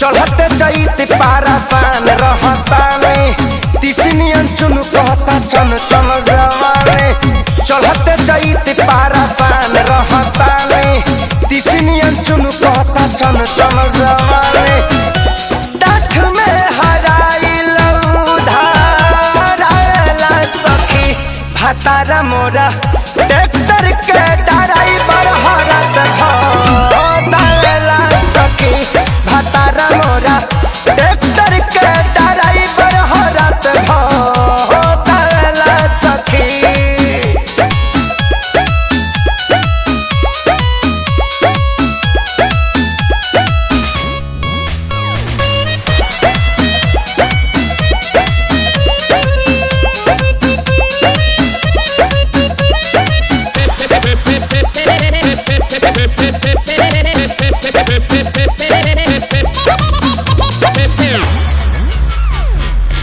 चढ़ते चैत पारासान रहता में तिसनियन चुन कहता चन चन जवाने। चढ़ते चैत पारासान रहता में तिसनियन चुन कहता चन चन जवाने। डाठ में हराइल धाराला सखी भातारा मोरा ट्रैक्टर के ड्राइवर हरत भला सखी भातारा मोरा ट्रैक्टर के ड्राइवर हरत भला सखी।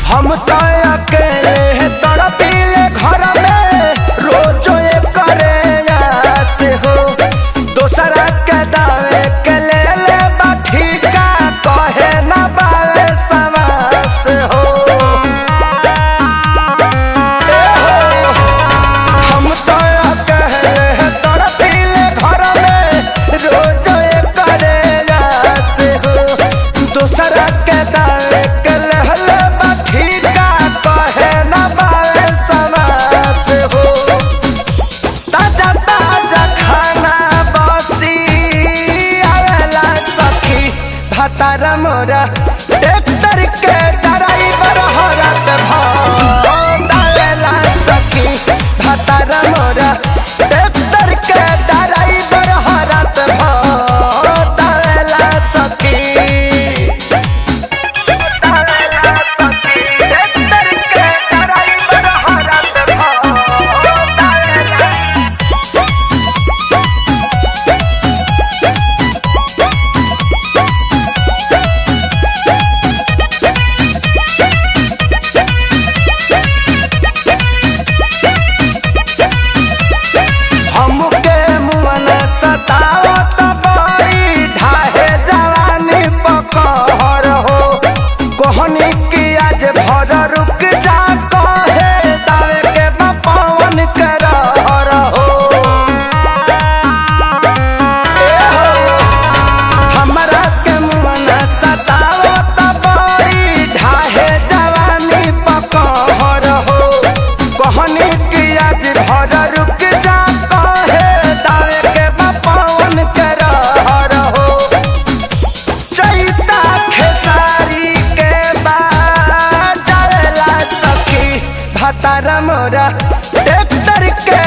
हम तो अकेले तड़पीले घर में रोज करे से हो। दोसरा के दावे के ले बाठी का कहे न बावे समास हो। हम तो अकेले तड़पीले घर में रोज करे से हो। दोसरा के दावे के भातारा मोरा ट्रैक्टर के ड्राइवर हरत भला सखी। भातारा मोरा ट्रैक्टर के ड्राइवर हरत भला सखी। ट्रैक्टर के ड्राइवर हरत सतावत बड़ी ढाहे जवानी पकड़ हो। कोहनी की आज भर रुक जा कहे दावे के पवन के रहर हो। हमरा के मुअन सतावत बड़ी ढाहे जवानी पकड़ हो। कोहनी की आज भर रुक जा कहे दावे के पवन के रहर हो। चैता खेसारी के बाजला सखी भातारा मोरा ट्रैक्टर के